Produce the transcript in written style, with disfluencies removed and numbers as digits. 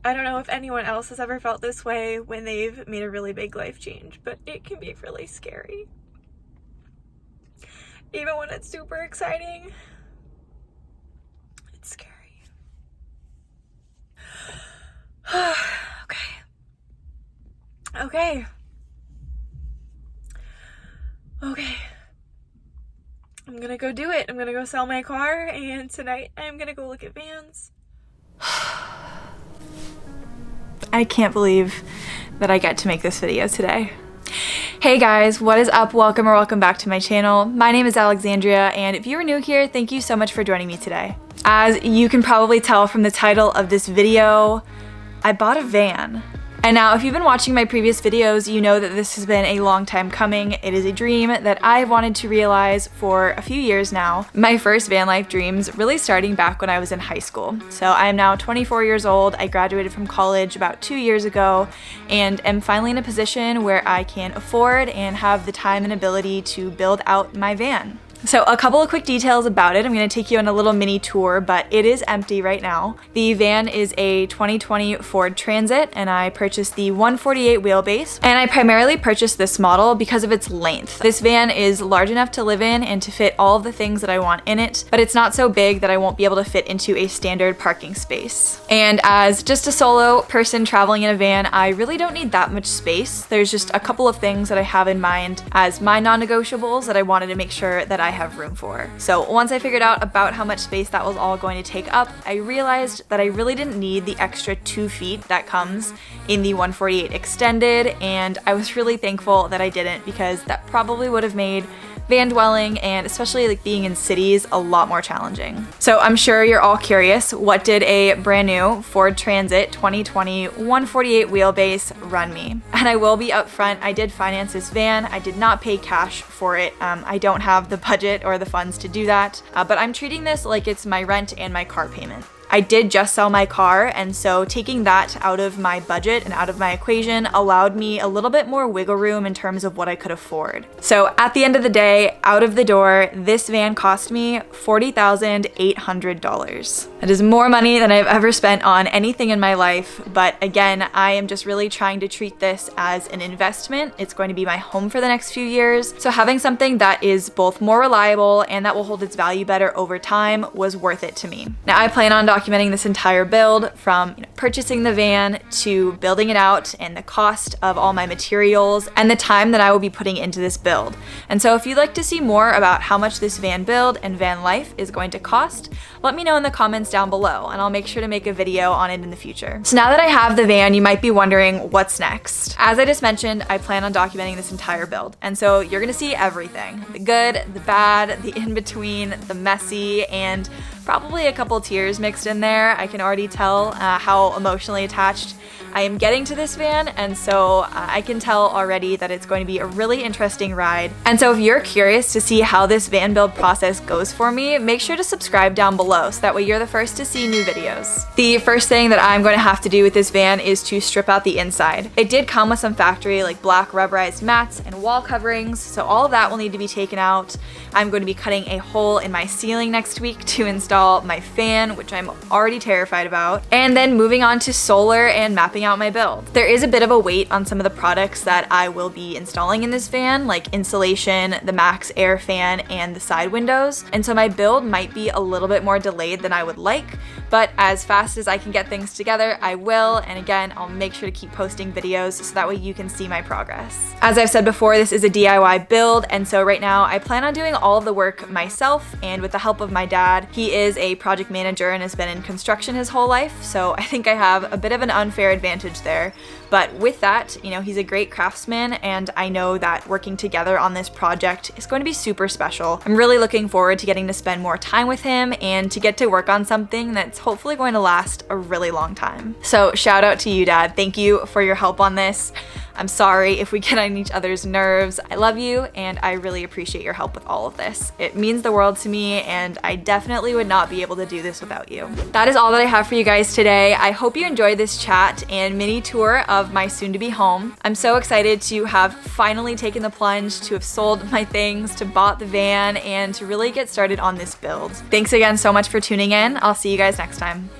I don't know if anyone else has ever felt this way when they've made a really big life change, but it can be really scary. Even when it's super exciting, it's scary. Okay. I'm gonna go do it. I'm gonna go sell my car, and tonight I'm gonna go look at vans. I can't believe that I get to make this video today. Hey guys, what is up? Welcome back to my channel. My name is Alexandria, and if you are new here, thank you so much for joining me today. As you can probably tell from the title of this video, I bought a van. And now, if you've been watching my previous videos, you know that this has been a long time coming. It is a dream that I've wanted to realize for a few years now. My first van life dreams really starting back when I was in high school. So I am now 24 years old. I graduated from college about 2 years ago and am finally in a position where I can afford and have the time and ability to build out my van. So a couple of quick details about it. I'm going to take you on a little mini tour, but it is empty right now. The van is a 2020 Ford Transit, and I purchased the 148 wheelbase, and I primarily purchased this model because of its length. This van is large enough to live in and to fit all of the things that I want in it, but it's not so big that I won't be able to fit into a standard parking space. And as just a solo person traveling in a van, I really don't need that much space. There's just a couple of things that I have in mind as my non-negotiables that I wanted to make sure that I have room for. So once I figured out about how much space that was all going to take up, I realized that I really didn't need the extra 2 feet that comes in the 148 extended, and I was really thankful that I didn't, because that probably would have made van dwelling, and especially like being in cities, a lot more challenging. So I'm sure you're all curious, what did a brand new Ford Transit 2020 148 wheelbase run me? And I will be upfront, I did finance this van. I did not pay cash for it. I don't have the budget or the funds to do that, but I'm treating this like it's my rent and my car payment. I did just sell my car, and so taking that out of my budget and out of my equation allowed me a little bit more wiggle room in terms of what I could afford. So at the end of the day, out of the door, this van cost me $40,800. That is more money than I've ever spent on anything in my life, but again, I am just really trying to treat this as an investment. It's going to be my home for the next few years, so having something that is both more reliable and that will hold its value better over time was worth it to me. Now, I plan on documenting this entire build, from purchasing the van to building it out, and the cost of all my materials and the time that I will be putting into this build. And so if you'd like to see more about how much this van build and van life is going to cost, let me know in the comments down below, and I'll make sure to make a video on it in the future. So now that I have the van, you might be wondering what's next. As I just mentioned, I plan on documenting this entire build, and so you're gonna see everything: the good, the bad, the in-between, the messy, and probably a couple tears mixed in there. I can already tell how emotionally attached I am getting to this van, and so I can tell already that it's going to be a really interesting ride. And so if you're curious to see how this van build process goes for me, make sure to subscribe down below so that way you're the first to see new videos. The first thing that I'm going to have to do with this van is to strip out the inside. It did come with some factory like black rubberized mats and wall coverings, so all of that will need to be taken out. I'm going to be cutting a hole in my ceiling next week to install my fan, which I'm already terrified about, and then moving on to solar and mapping out my build. There is a bit of a wait on some of the products that I will be installing in this van, like insulation, the max air fan, and the side windows, and so my build might be a little bit more delayed than I would like, but as fast as I can get things together, I will, and again, I'll make sure to keep posting videos so that way you can see my progress. As I've said before, this is a DIY build, and so right now I plan on doing all of the work myself and with the help of my dad. He is a project manager and has been in construction his whole life, so I think I have a bit of an unfair advantage there. But with that, he's a great craftsman, and I know that working together on this project is going to be super special. I'm really looking forward to getting to spend more time with him and to get to work on something that's hopefully going to last a really long time. So shout out to you, Dad. Thank you for your help on this. I'm sorry if we get on each other's nerves. I love you, and I really appreciate your help with all of this. It means the world to me, and I definitely would not be able to do this without you. That is all that I have for you guys today. I hope you enjoyed this chat and mini tour of my soon-to-be home. I'm so excited to have finally taken the plunge, to have sold my things, to bought the van, and to really get started on this build. Thanks again so much for tuning in. I'll see you guys next time.